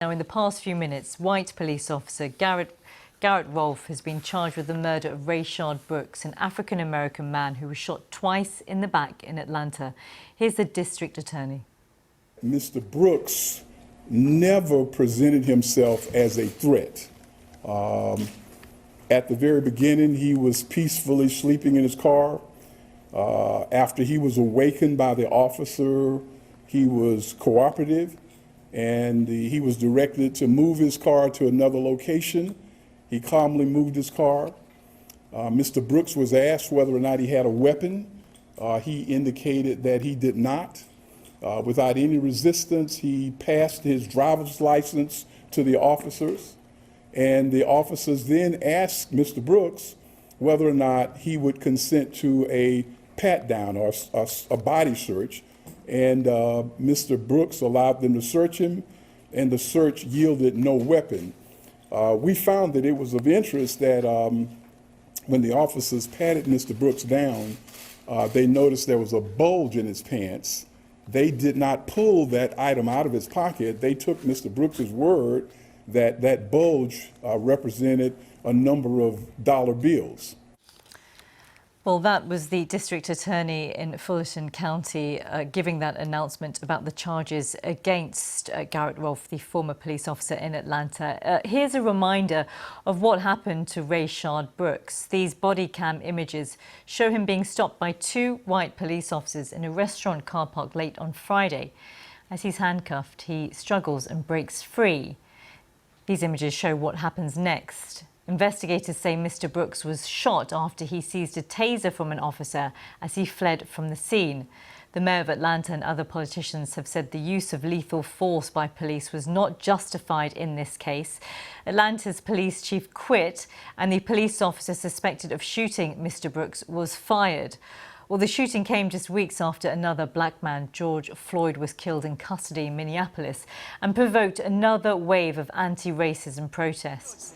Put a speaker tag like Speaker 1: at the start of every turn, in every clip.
Speaker 1: Now, in the past few minutes, white police officer Garrett Rolfe has been charged with the murder of Rayshard Brooks, an African-American man who was shot twice in the back in Atlanta. Here's the district attorney.
Speaker 2: Mr. Brooks never presented himself as a threat. At the very beginning, he was peacefully sleeping in his car. After he was awakened by the officer, he was cooperative, and he was directed to move his car to another location. He calmly moved his car. Mr. Brooks was asked whether or not he had a weapon. He indicated that he did not. Without any resistance, he passed his driver's license to the officers, and the officers then asked Mr. Brooks whether or not he would consent to a pat-down or a body search, and Mr. Brooks allowed them to search him, and the search yielded no weapon. We found that it was of interest that when the officers patted Mr. Brooks down, they noticed there was a bulge in his pants. They did not pull that item out of his pocket. They took Mr. Brooks's word that that bulge represented a number of dollar bills.
Speaker 1: Well, that was the district attorney in Fulton County giving that announcement about the charges against Garrett Rolfe, the former police officer in Atlanta. Here's a reminder of what happened to Rayshard Brooks. These body cam images show him being stopped by two white police officers in a restaurant car park late on Friday. As he's handcuffed, he struggles and breaks free. These images show what happens next. Investigators say Mr. Brooks was shot after he seized a taser from an officer as he fled from the scene. The mayor of Atlanta and other politicians have said the use of lethal force by police was not justified in this case. Atlanta's police chief quit, and the police officer suspected of shooting Mr. Brooks was fired. Well, the shooting came just weeks after another black man, George Floyd, was killed in custody in Minneapolis and provoked another wave of anti-racism protests.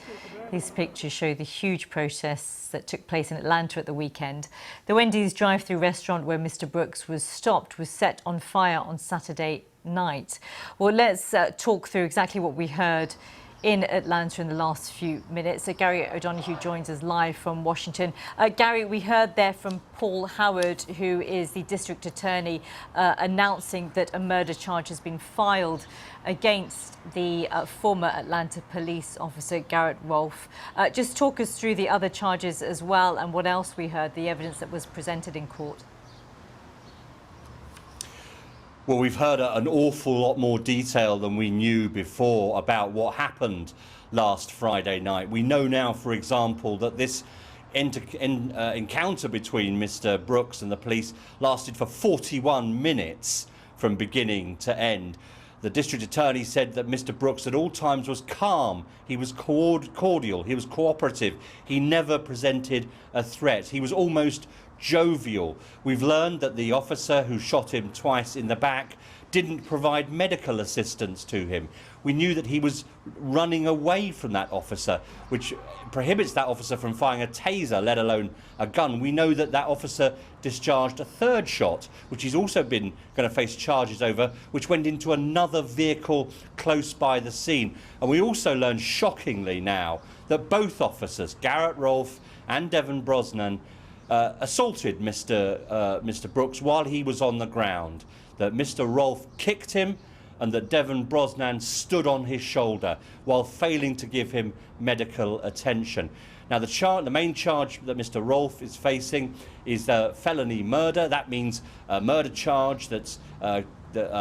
Speaker 1: These pictures show the huge protests that took place in Atlanta at the weekend. The Wendy's drive-thru restaurant where Mr. Brooks was stopped was set on fire on Saturday night. Well, let's talk through exactly what we heard in Atlanta in the last few minutes. Gary O'Donoghue joins us live from Washington. Gary, we heard there from Paul Howard, who is the district attorney, announcing that a murder charge has been filed against the former Atlanta police officer, Garrett Rolfe. Just talk us through the other charges as well and what else we heard, the evidence that was presented in court.
Speaker 3: Well, we've heard an awful lot more detail than we knew before about what happened last Friday night. We know now, for example, that this encounter between Mr. Brooks and the police lasted for 41 minutes from beginning to end. The district attorney said that Mr. Brooks at all times was calm, he was cordial, he was cooperative, he never presented a threat, he was almost jovial. We've learned that the officer who shot him twice in the back didn't provide medical assistance to him. We knew that he was running away from that officer, which prohibits that officer from firing a taser, let alone a gun. We know that that officer discharged a third shot, which he's also been going to face charges over, which went into another vehicle close by the scene. And we also learned, shockingly now, that both officers, Garrett Rolfe and Devin Brosnan, assaulted Mr. Brooks while he was on the ground, that Mr. Rolfe kicked him and that Devin Brosnan stood on his shoulder while failing to give him medical attention. Now, the main charge that Mr. Rolfe is facing is felony murder. That means a murder charge that's a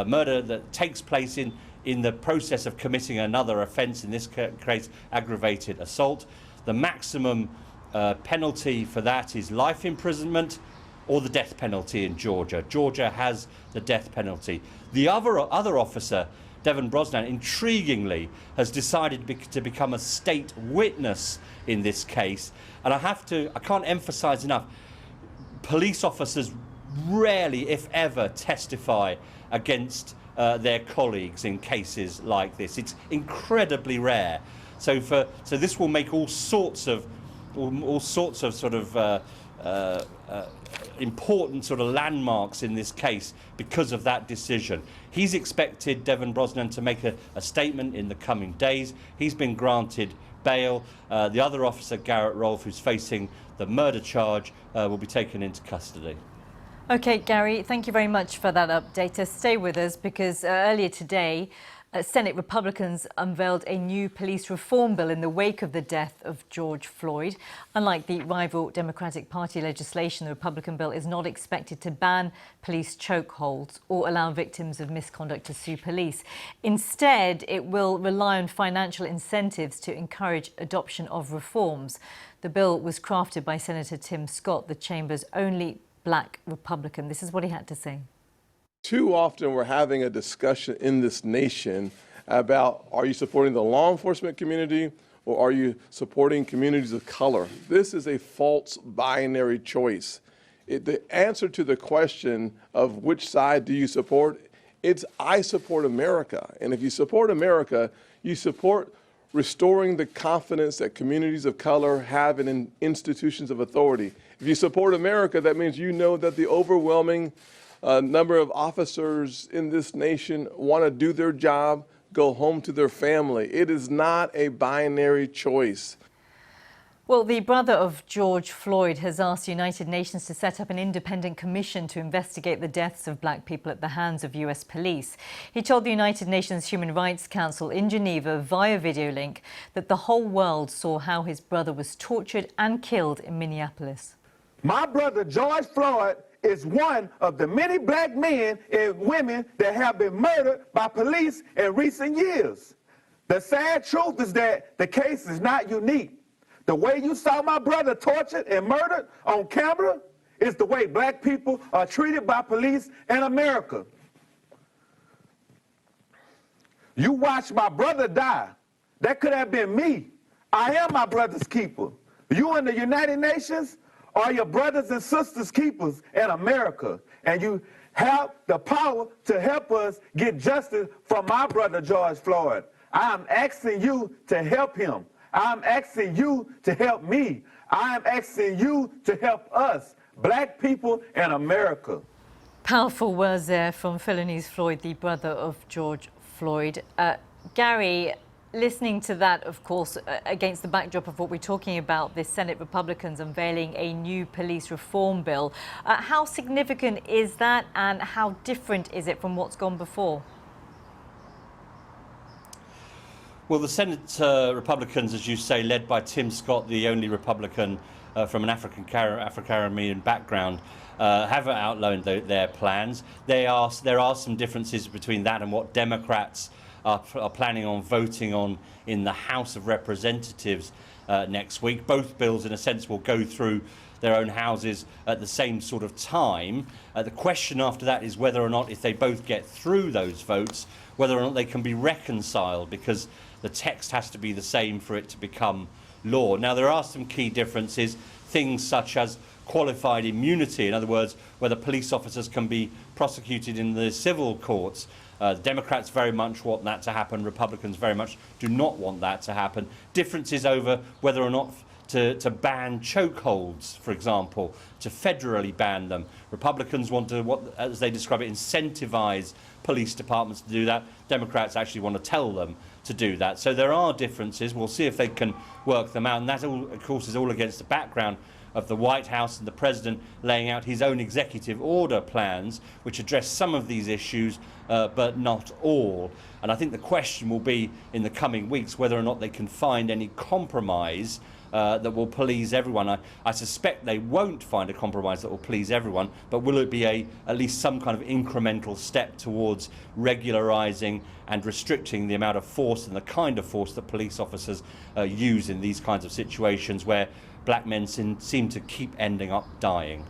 Speaker 3: murder that takes place in the process of committing another offence, in this case aggravated assault. The maximum penalty for that is life imprisonment or the death penalty in Georgia. Georgia has the death penalty. The other officer, Devin Brosnan, intriguingly has decided to become a state witness in this case. And I can't emphasize enough, police officers rarely, if ever, testify against their colleagues in cases like this. It's incredibly rare. So this will make all sorts of sort of important sort of landmarks in this case because of that decision. He's expected, Devin Brosnan, to make a statement in the coming days. He's been granted bail. The other officer, Garrett Rolfe, who's facing the murder charge, will be taken into custody.
Speaker 1: OK, Gary, thank you very much for that update. Stay with us because earlier today, Senate Republicans unveiled a new police reform bill in the wake of the death of George Floyd. Unlike the rival Democratic Party legislation, the Republican bill is not expected to ban police chokeholds or allow victims of misconduct to sue police. Instead, it will rely on financial incentives to encourage adoption of reforms. The bill was crafted by Senator Tim Scott, the chamber's only Black Republican. This is what he had to say.
Speaker 4: Too often we're having a discussion in this nation about, are you supporting the law enforcement community or are you supporting communities of color? This is a false binary choice. The answer to the question of which side do you support, it's I support America. And if you support America, you support restoring the confidence that communities of color have in institutions of authority. If you support America, that means you know that the overwhelming number of officers in this nation want to do their job, go home to their family. It is not a binary choice.
Speaker 1: Well, the brother of George Floyd has asked the United Nations to set up an independent commission to investigate the deaths of black people at the hands of US police. He told the United Nations Human Rights Council in Geneva via video link that the whole world saw how his brother was tortured and killed in Minneapolis.
Speaker 5: My brother George Floyd is one of the many black men and women that have been murdered by police in recent years. The sad truth is that the case is not unique. The way you saw my brother tortured and murdered on camera is the way black people are treated by police in America. You watched my brother die. That could have been me. I am my brother's keeper. You in the United Nations are your brothers and sisters keepers in America, and you have the power to help us get justice for my brother George Floyd. I'm asking you to help him. I'm asking you to help me. I'm asking you to help us, black people in America.
Speaker 1: Powerful words there from Philonise Floyd, the brother of George Floyd. Gary, listening to that, of course, against the backdrop of what we're talking about, the Senate Republicans unveiling a new police reform bill, how significant is that and how different is it from what's gone before?
Speaker 3: Well, the Senate Republicans, as you say, led by Tim Scott, the only Republican from an Afro-Caribbean background, have outlined their plans. There are some differences between that and what Democrats are planning on voting on in the House of Representatives next week. Both bills, in a sense, will go through their own houses at the same sort of time. The question after that is whether or not, if they both get through those votes, whether or not they can be reconciled, because the text has to be the same for it to become law. Now, there are some key differences, things such as qualified immunity, in other words, whether police officers can be prosecuted in the civil courts. Democrats very much want that to happen. Republicans very much do not want that to happen. Differences over whether or not to ban chokeholds, for example, to federally ban them. Republicans want to, as they describe it, incentivize police departments to do that. Democrats actually want to tell them to do that. So there are differences. We'll see if they can work them out. And that, of course, is all against the background of the White House and the President laying out his own executive order plans, which address some of these issues, but not all. And I think the question will be in the coming weeks whether or not they can find any compromise that will please everyone. I suspect they won't find a compromise that will please everyone, but will it be at least some kind of incremental step towards regularizing and restricting the amount of force and the kind of force that police officers use in these kinds of situations where black men seem to keep ending up dying?